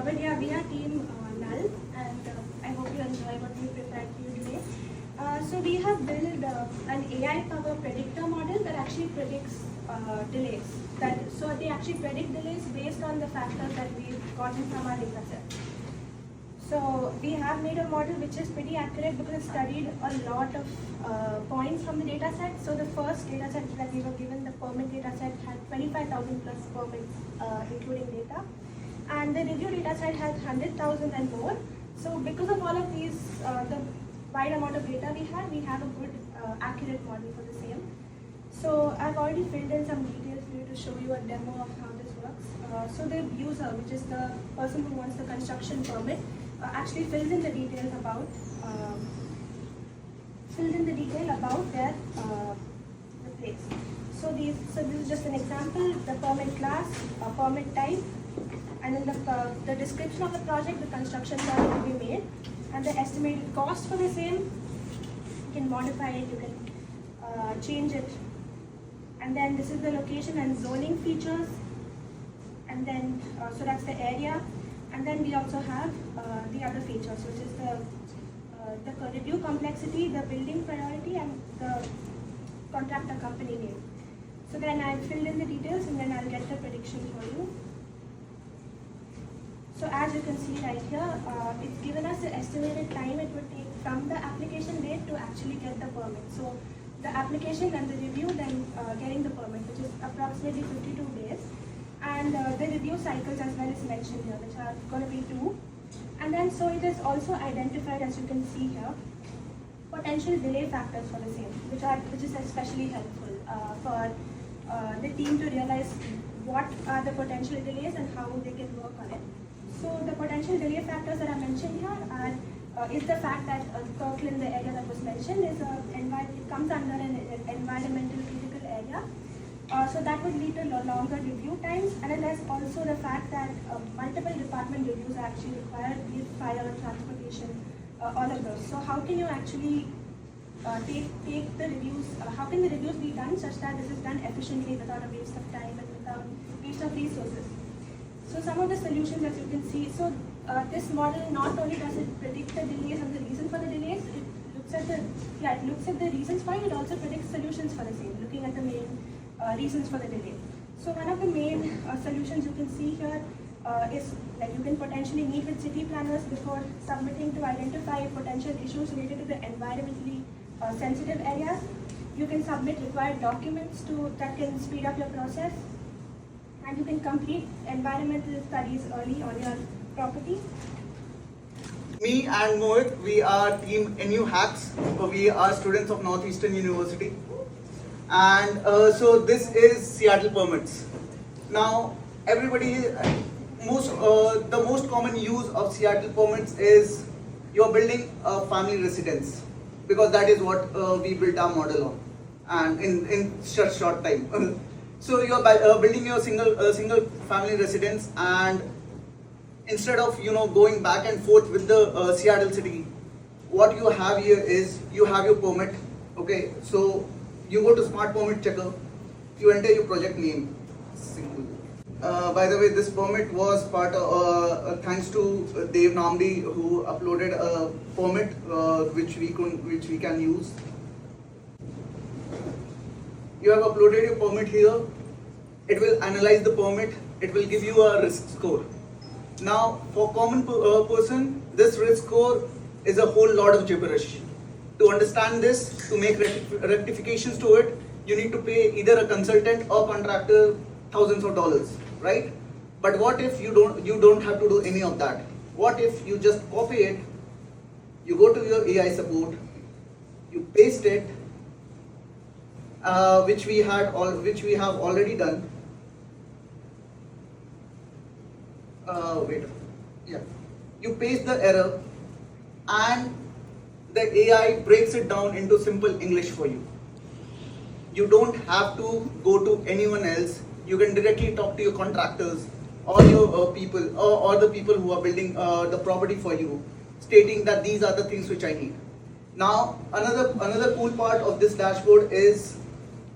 But yeah, we are team Null, and I hope you enjoy what we prepared for you today. So we have built an AI-powered predictor model that actually predicts delays. So they actually predict delays based on the factors that we've gotten from our data set. So we have made a model which is pretty accurate because it studied a lot of points from the data set. So the first data set that we were given, the permit data set, had 25,000 plus permits including data. And the review data set has 100,000 and more. So because of all of these, the wide amount of data we have a good accurate model for the same. So I've already filled in some details for you to show you a demo of how this works. So the user, which is the person who wants the construction permit, actually fills in the details about their the place. So this is just an example: the permit class, permit type, and then the description of the project, the construction plan will be made, and the estimated cost for the same. You can modify it, you can change it, and then this is the location and zoning features, and then so that's the area. And then we also have the other features, which is the review complexity, the building priority, and the contractor company name. So then I filled in the details, and then I'll get the prediction for you. So as you can see right here, it's given us the estimated time it would take from the application date to actually get the permit. So the application and the review, then getting the permit, which is approximately 52 days. And the review cycles as well is mentioned here, which are going to be 2. And then so it is also identified, as you can see here, potential delay factors for the same, which is especially helpful for the team to realize what are the potential delays and how they can work on it. So the potential delay factors that are mentioned here are is the fact that Kirkland, the area that was mentioned, it comes under an environmental critical area. So that would lead to longer review times, and then there's also the fact that multiple department reviews are actually required, be it fire, transportation, all of those. So how can you actually take the reviews, how can the reviews be done such that this is done efficiently without a waste of time and without waste of resources? So some of the solutions, as you can see, so this model not only does it predict the delays and the reason for the delays, it looks at the reasons for it, it also predicts solutions for the same, looking at the main reasons for the delay. So one of the main solutions you can see here is like you can potentially meet with city planners before submitting to identify potential issues related to the environmentally sensitive areas. You can submit required documents that can speed up your process, and you can complete environmental studies early on your property. Me and Mohit, we are team NU Hacks. We are students of Northeastern University. And so this is Seattle permits. Now everybody, the most common use of Seattle permits is you're building a family residence, because that is what we built our model on, and in such short time. So you're building your single family residence, and instead of going back and forth with the Seattle city, what you have here is you have your permit. Okay, so you go to Smart Permit Checker, you enter your project name. Simple. By the way, this permit was part of thanks to Dev Namdi, who uploaded a permit which we can use. You have uploaded your permit here. It will analyze the permit. It will give you a risk score. Now, for common person, this risk score is a whole lot of gibberish. To understand this, to make rectifications to it, you need to pay either a consultant or contractor thousands of dollars, right? But what if you don't have to do any of that? What if you just copy it, you go to your AI support, you paste it, which we have already done. You paste the error, and the AI breaks it down into simple English for you. You don't have to go to anyone else. You can directly talk to your contractors or your people or the people who are building the property for you, stating that these are the things which I need. Now, another cool part of this dashboard is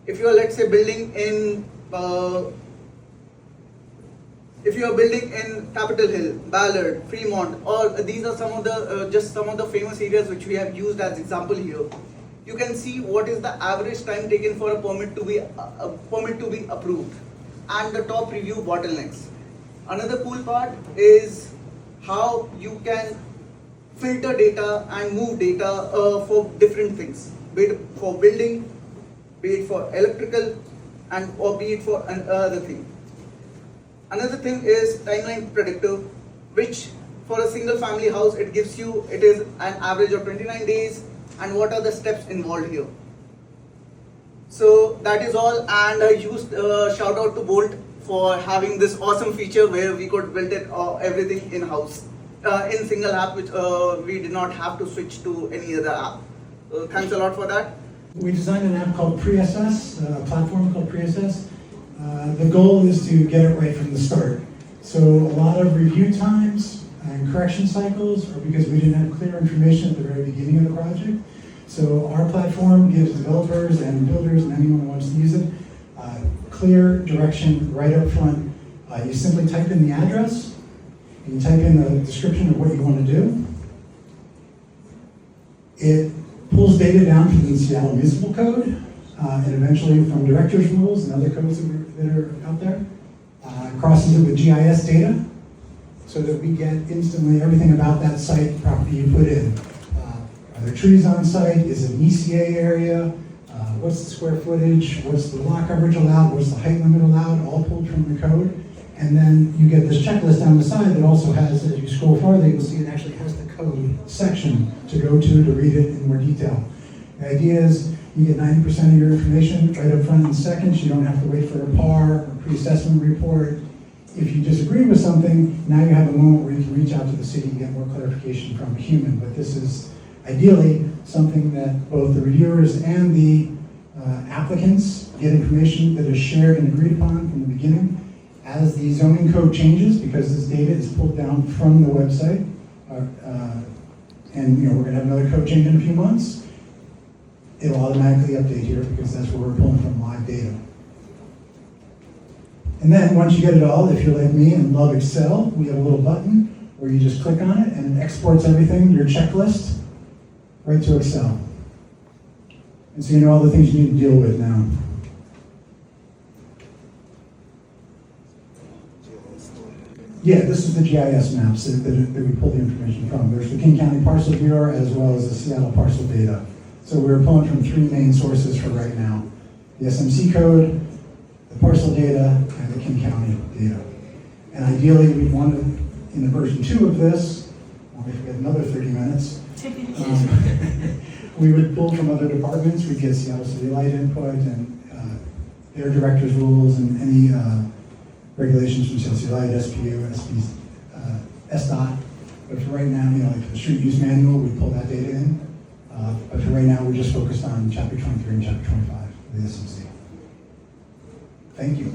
if you are, let's say, building in If you are building in Capitol Hill, Ballard, Fremont, or these are some of the just some of the famous areas which we have used as example here, you can see what is the average time taken for a permit to be approved, and the top review bottlenecks. Another cool part is how you can filter data and move data for different things, be it for building, be it for electrical, and or be it for another thing. Another thing is timeline predictor, which for a single family house it is an average of 29 days, and what are the steps involved here. So that is all, and a huge shout out to Bolt for having this awesome feature where we could build it everything in house in single app, which we did not have to switch to any other app. Thanks a lot for that. We designed an app called PreAssess, a platform called PreAssess. The goal is to get it right from the start. So a lot of review times and correction cycles are because we didn't have clear information at the very beginning of the project. So our platform gives developers and builders and anyone who wants to use it clear direction right up front. You simply type in the address, and you type in the description of what you want to do. It pulls data down from the Seattle Municipal Code, and eventually from director's rules and other codes that are out there. Crosses it with GIS data, so that we get instantly everything about that site property you put in. Are there trees on site? Is it an ECA area? What's the square footage? What's the lot coverage allowed? What's the height limit allowed? All pulled from the code. And then you get this checklist down the side that also has, as you scroll farther, you'll see it actually has the code section to go to read it in more detail. The idea is you get 90% of your information right up front in seconds. You don't have to wait for a PAR or pre-assessment report. If you disagree with something, now you have a moment where you can reach out to the city and get more clarification from a human. But this is ideally something that both the reviewers and the applicants get information that is shared and agreed upon from the beginning. As the zoning code changes, because this data is pulled down from the website, and we're going to have another code change in a few months, it'll automatically update here because that's where we're pulling from live data. And then once you get it all, if you're like me and love Excel, we have a little button where you just click on it and it exports everything, your checklist, right to Excel. And so you know all the things you need to deal with now. Yeah, this is the GIS maps that we pull the information from. There's the King County Parcel Bureau as well as the Seattle Parcel Data. So we're pulling from three main sources for right now. The SMC code, the parcel data, and the King County data. And ideally, we'd want to, in the version 2 of this, I'll forget another 30 minutes, we would pull from other departments. We'd get Seattle City Light input and their director's rules and any regulations from Seattle City Light, SPU, SDOT. But for right now, like the street use manual, we pull that data in. But for right now, we're just focused on Chapter 23 and Chapter 25 of the SMC. Thank you.